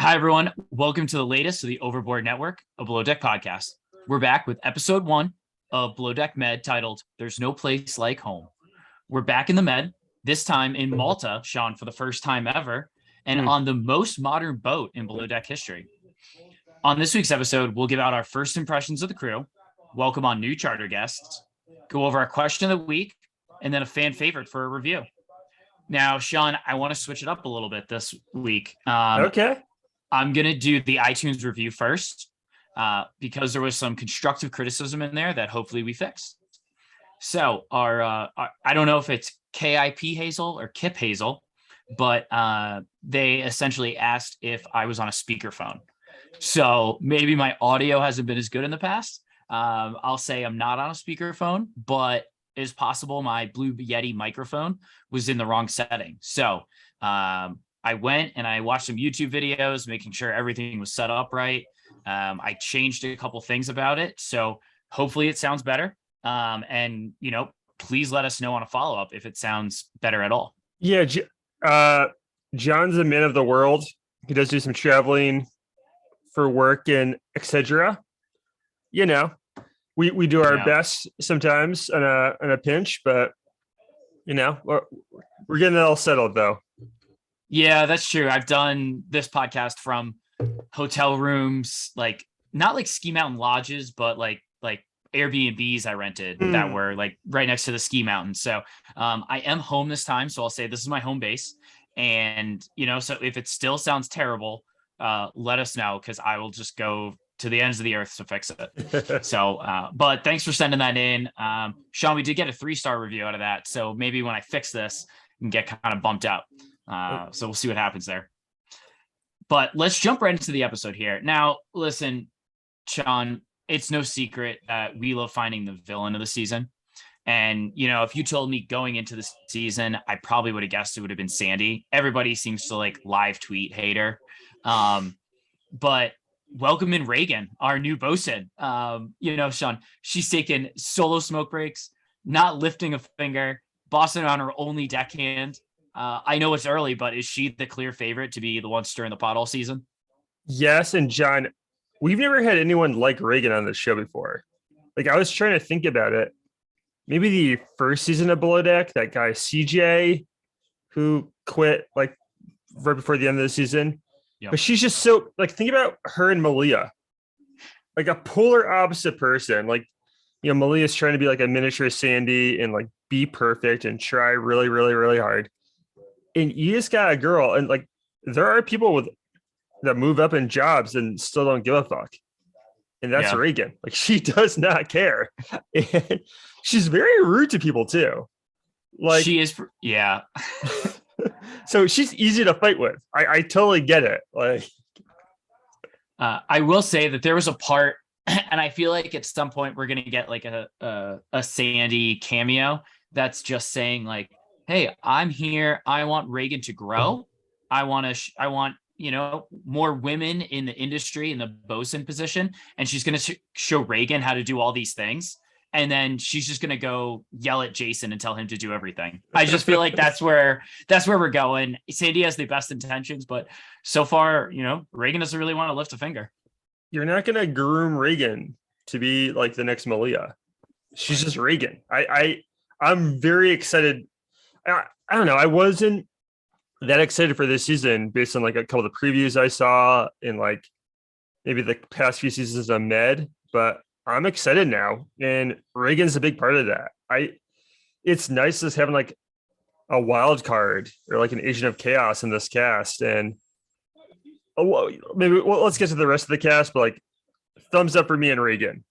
Hi, everyone. Welcome to the latest of the Overboard Network, a Below Deck podcast. We're back with episode 1 of Below Deck Med titled There's No Place Like Home. We're back in the Med, this time in Malta, Sean, for the first time ever, and on the most modern boat in Below Deck history. On this week's episode, we'll give out our first impressions of the crew, welcome on new charter guests, go over our question of the week, and then a fan favorite for a review. Now, Sean, I want to switch it up a little bit this week. Okay. I'm going to do the iTunes review first because there was some constructive criticism in there that hopefully we fixed. So our I don't know if it's KIP Hazel or Kip Hazel, but they essentially asked if I was on a speakerphone. So maybe my audio hasn't been as good in the past. I'll say I'm not on a speakerphone, but it's possible my Blue Yeti microphone was in the wrong setting. So I went and I watched some YouTube videos, making sure everything was set up right. I changed a couple things about it. So hopefully it sounds better. And, please let us know on a follow-up if it sounds better at all. Yeah. John's a man of the world. He does do some traveling for work and etc. We do our best sometimes in a pinch, but, we're getting it all settled, though. Yeah, that's true. I've done this podcast from hotel rooms, like not like ski mountain lodges, but like Airbnbs I rented that were like right next to the ski mountain. So I am home this time. So I'll say this is my home base. And, so if it still sounds terrible, let us know because I will just go to the ends of the earth to fix it. So, but thanks for sending that in. Sean, we did get a 3-star review out of that. So maybe when I fix this, I can get kind of bumped up. So we'll see what happens there. But let's jump right into the episode here. Now, listen, Sean, it's no secret that we love finding the villain of the season. And, if you told me going into the season, I probably would have guessed it would have been Sandy. Everybody seems to like live tweet hater. But welcome in Reagan, our new bosun. Sean, she's taking solo smoke breaks, not lifting a finger, bossing on her only deckhand. I know it's early, but is she the clear favorite to be the one stirring the pot all season? Yes, and John, we've never had anyone like Reagan on the show before. Like, I was trying to think about it. Maybe the first season of Below Deck, that guy CJ, who quit like right before the end of the season. Yep. But she's just so like, think about her and Malia, like a polar opposite person. Like, Malia's trying to be like a miniature Sandy and like be perfect and try really, really, really hard. And you just got a girl, and like there are people that move up in jobs and still don't give a fuck. And that's Reagan. Like, she does not care. And she's very rude to people too. Like, she is. Yeah. So she's easy to fight with. I totally get it. Like, I will say that there was a part, and I feel like at some point we're going to get like a Sandy cameo that's just saying like, hey, I'm here. I want Reagan to grow. I want, more women in the industry in the bosun position. And she's going to show Reagan how to do all these things. And then she's just going to go yell at Jason and tell him to do everything. I just feel like that's where we're going. Sandy has the best intentions, but so far, Reagan doesn't really want to lift a finger. You're not going to groom Reagan to be like the next Malia. She's just Reagan. I'm very excited. I don't know. I wasn't that excited for this season based on like a couple of the previews I saw in like maybe the past few seasons of Med, but I'm excited now. And Reagan's a big part of that. It's nice just having like a wild card or like an agent of chaos in this cast. And let's get to the rest of the cast, but like thumbs up for me and Reagan.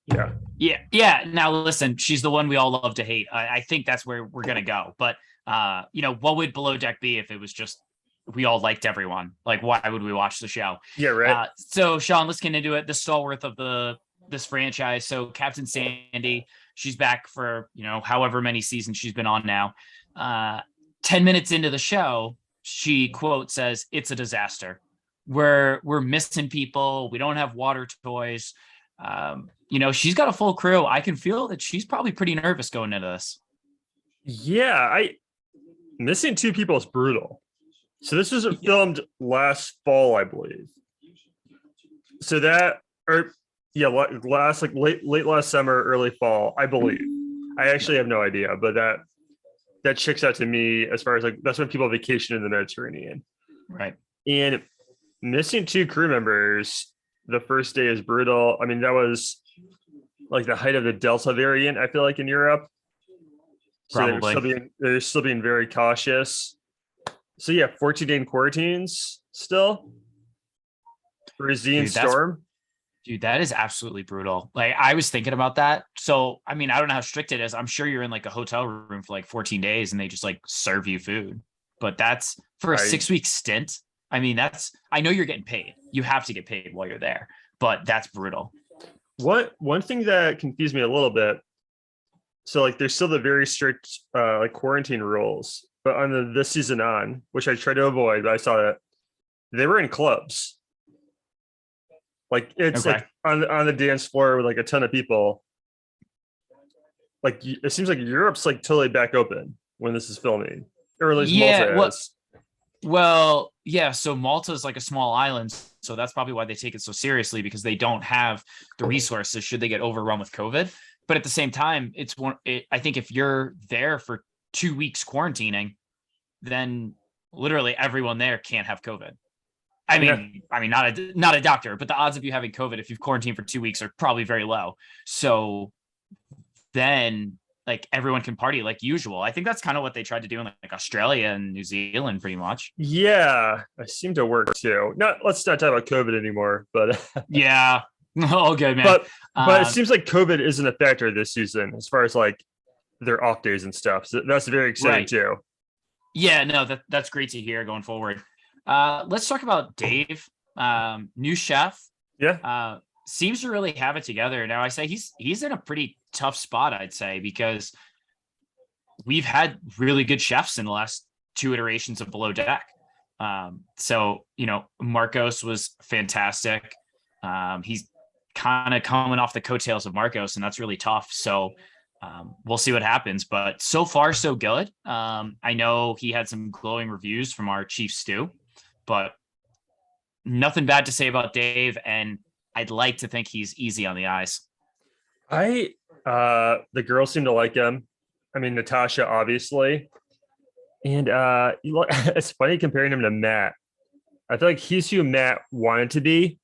Yeah. Now listen, she's the one we all love to hate. I think that's where we're going to go. But what would Below Deck be if it was just we all liked everyone? Like, why would we watch the show? Yeah, right. So, Sean, let's get into it. The stalwart of this franchise. So, Captain Sandy, she's back for however many seasons she's been on now. 10 minutes into the show, she quote says, "It's a disaster. We're missing people. We don't have water toys." She's got a full crew. I can feel that she's probably pretty nervous going into this. Yeah, missing 2 people is brutal. So this was filmed last fall, I believe. So that, or yeah, last like late last summer, early fall, I believe. I actually have no idea, but that checks out to me as far as like that's when people vacation in the Mediterranean. Right. And missing two crew members the first day is brutal. I mean, that was like the height of the Delta variant, I feel like in Europe. So Probably. they're still being very cautious. So yeah, 14-day quarantines still for Ian Dude, that's Storm. Dude, that is absolutely brutal. Like I was thinking about that. So, I mean, I don't know how strict it is. I'm sure you're in like a hotel room for like 14 days and they just like serve you food. But that's for a I 6 week stint. I mean, I know you're getting paid. You have to get paid while you're there, but that's brutal. one thing that confused me a little bit. So like there's still the very strict like quarantine rules, but on this season on, which I tried to avoid, but I saw that they were in clubs. Like it's Okay. like on the dance floor with like a ton of people. Like it seems like Europe's like totally back open when this is filming, or at least Yeah. Malta is. Yeah. So Malta is like a small island. So that's probably why they take it so seriously because they don't have the resources should they get overrun with COVID. But at the same time, I think if you're there for 2 weeks quarantining, then literally everyone there can't have COVID. Yeah, Not a doctor, but the odds of you having COVID if you've quarantined for 2 weeks are probably very low. So then like everyone can party like usual. I think that's kind of what they tried to do in like Australia and New Zealand pretty much. yeah, I seem to work too. Not let's not talk about COVID anymore, but Yeah. Oh, good, man. but it seems like COVID isn't a factor this season as far as like their off days and stuff. So that's very exciting Right. too. Yeah, no, that's great to hear going forward. Let's talk about Dave, new chef. Yeah, Seems to really have it together. Now I say he's in a pretty tough spot, I'd say, because we've had really good chefs in the last two iterations of Below Deck. So Marcos was fantastic. He's kind of coming off the coattails of Marcos, and that's really tough. So we'll see what happens. But so far, so good. I know he had some glowing reviews from our chief stew, but nothing bad to say about Dave. And I'd like to think he's easy on the eyes. the girls seem to like him. I mean, Natasha, obviously. And it's funny comparing him to Matt. I feel like he's who Matt wanted to be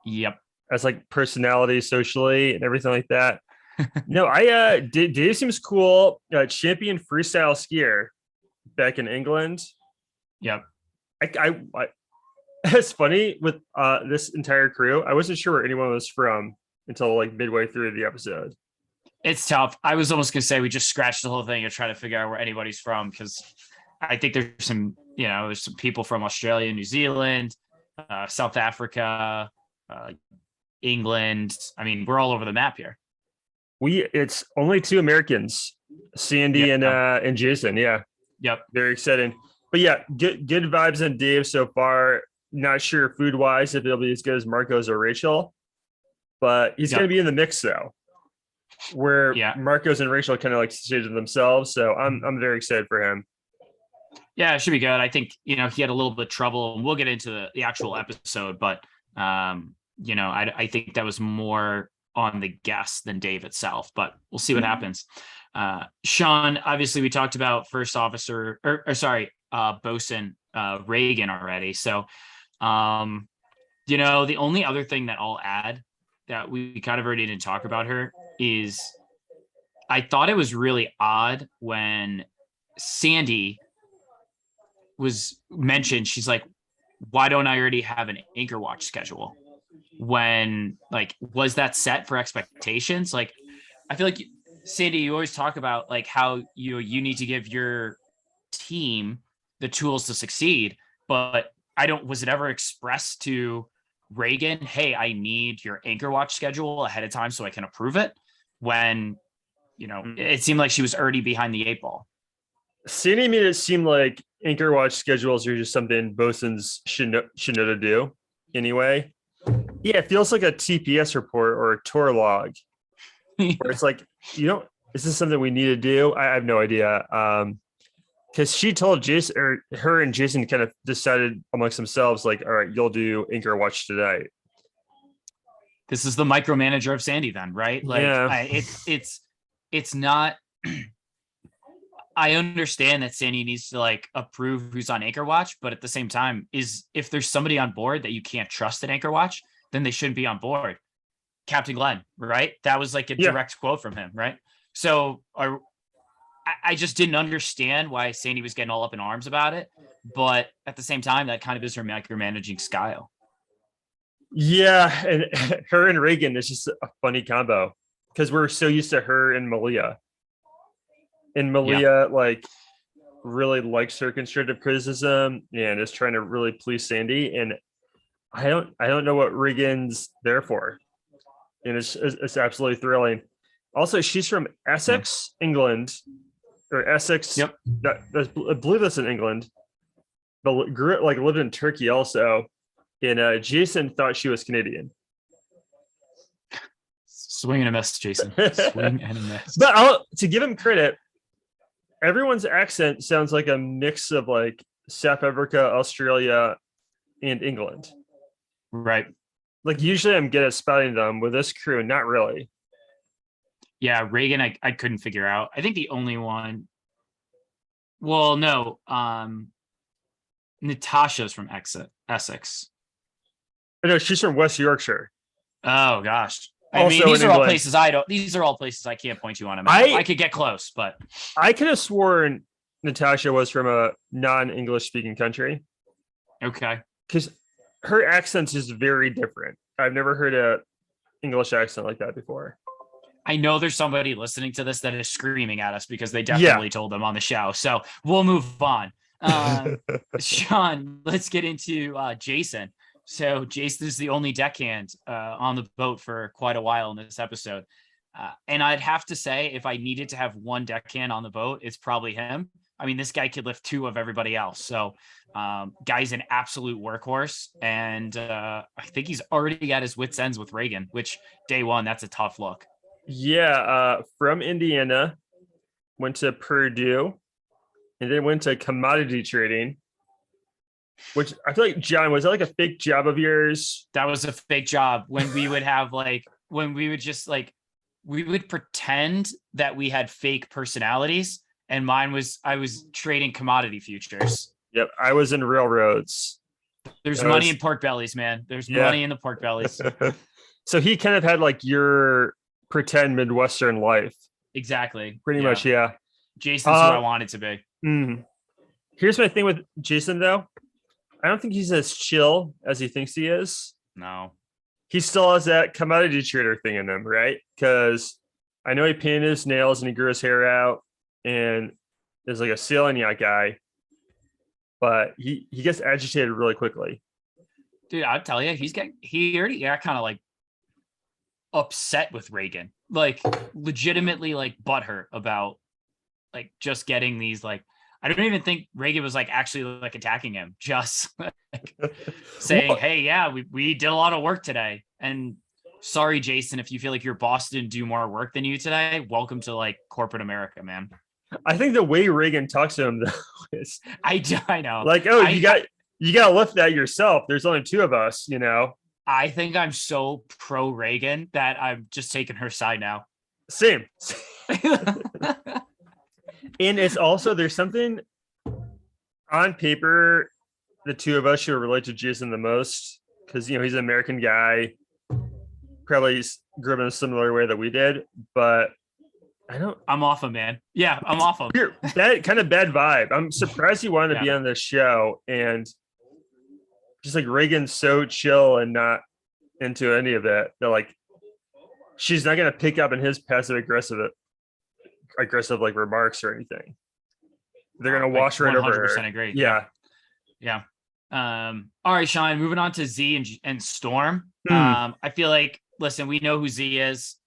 Yep. as like personality, socially, and everything like that. No, Dave seems cool. Champion freestyle skier back in England. Yep. I it's funny with this entire crew. I wasn't sure where anyone was from until like midway through the episode. It's tough. I was almost going to say we just scratched the whole thing and try to figure out where anybody's from because I think there's some people from Australia, New Zealand, South Africa, England. I mean, we're all over the map here. It's only two Americans, Sandy and Jason. Yeah, Yep. very exciting. But yeah, good vibes on Dave so far. Not sure food wise if it'll be as good as Marcos or Rachel, but he's going to be in the mix though, where Marcos and Rachel kind of like stated themselves. So I'm very excited for him. Yeah, it should be good. I think he had a little bit of trouble, and we'll get into the actual episode, but I think that was more on the guest than Dave itself, but we'll see what happens. Sean, obviously we talked about first officer bosun Reagan already. So, the only other thing that I'll add that we kind of already didn't talk about her is I thought it was really odd when Sandy was mentioned. She's like, why don't I already have an anchor watch schedule? When was that set for expectations? Like, I feel like Sandy, you always talk about like how you need to give your team the tools to succeed, but was it ever expressed to Reagan, hey, I need your anchor watch schedule ahead of time so I can approve it? When, it seemed like she was already behind the eight ball. Sandy made it seem like anchor watch schedules are just something bosuns should know to do anyway. Yeah, it feels like a TPS report or a tour log where it's like, is this something we need to do? I have no idea. Because she told Jason, or her and Jason kind of decided amongst themselves, like, all right, you'll do anchor watch today. This is the micromanager of Sandy then, right? Like Yeah. it's not I understand that Sandy needs to like approve who's on Anchor Watch, but at the same time, is if there's somebody on board that you can't trust at Anchor Watch, then they shouldn't be on board. Captain Glenn, right? That was like a direct quote from him, right? So I just didn't understand why Sandy was getting all up in arms about it, but at the same time, that kind of is her micromanaging style. Yeah, and her and Reagan is just a funny combo because we're so used to her and Malia. And Malia like really likes her constructive criticism and is trying to really please Sandy. And I don't know what Reagan's there for. And it's absolutely thrilling. Also, she's from Essex, England, or Essex. Yep. I believe that's in England, but lived in Turkey also. And Jason thought she was Canadian. Swing and a miss, Jason. Swing and a miss. But to give him credit, everyone's accent sounds like a mix of like South Africa, Australia, and England. Right. Like usually I'm good at spelling them. With this crew, not really. Yeah, Reagan, I couldn't figure out. I think the only one. Well, no. Natasha's from Essex. No, she's from West Yorkshire. Oh gosh. Also I mean, these in are all England. places I don't. These are all places I can't point you on a map. I could get close, but I could have sworn Natasha was from a non-English speaking country okay. because her accent is very different. I've never heard a English accent like that before. I know there's somebody listening to this that is screaming at us because they definitely told them on the show. So we'll move on. Sean, let's get into Jason. So Jason is the only deckhand on the boat for quite a while in this episode. And I'd have to say, if I needed to have one deckhand on the boat, it's probably him. I mean, this guy could lift two of everybody else. So guy's an absolute workhorse. And I think he's already at his wit's ends with Reagan, which day one, that's a tough look. Yeah, from Indiana, went to Purdue, and then went to commodity trading, which I feel like, John, was that like a fake job of yours? That was a fake job when we would have when we would just we would pretend that we had fake personalities, and I was trading commodity futures. Yep, I was in railroads. There's money in pork bellies, man. There's money in the pork bellies. So he kind of had like your pretend Midwestern life. Exactly. Pretty much, yeah. Jason's who I wanted to be. Here's my thing with Jason, though. I don't think he's as chill as he thinks he is. No. He still has that commodity trader thing in him, right? Because I know he painted his nails and he grew his hair out and is like a sailing yacht guy, but he gets agitated really quickly. Dude, I'll tell you, he already got kind of like upset with Reagan, like legitimately like butthurt about like just getting these like, I don't even think Reagan was like actually like attacking him, just like saying, hey, yeah, we did a lot of work today. And sorry, Jason, if you feel like your boss didn't do more work than you today, welcome to like corporate America, man. I think the way Reagan talks to him though is I know. Like, oh, you got to lift that yourself. There's only two of us, you know. I think I'm so pro Reagan that I'm just taking her side now. Same. And it's also, there's something on paper, the two of us should relate to Jason the most because, you know, he's an American guy, probably grew up in a similar way that we did, but I'm off him, man. Yeah, I'm off him. That kind of bad vibe. I'm surprised he wanted to be on this show, and just like Reagan's so chill and not into any of that. That like she's not gonna pick up in his passive aggressive like remarks or anything. They're gonna wash right over her. 100% agree. Yeah. All right, Sean. Moving on to Z and Storm. I feel like, listen, we know who Z is.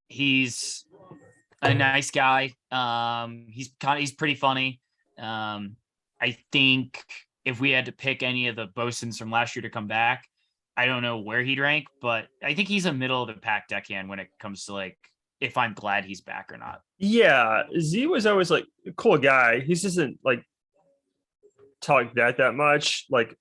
He's a nice guy. He's pretty funny. I think if we had to pick any of the bosuns from last year to come back, I don't know where he'd rank, but I think he's a middle of the pack deckhand when it comes to like if I'm glad he's back or not. Yeah, Z was always like a cool guy. He doesn't like talk that much. Like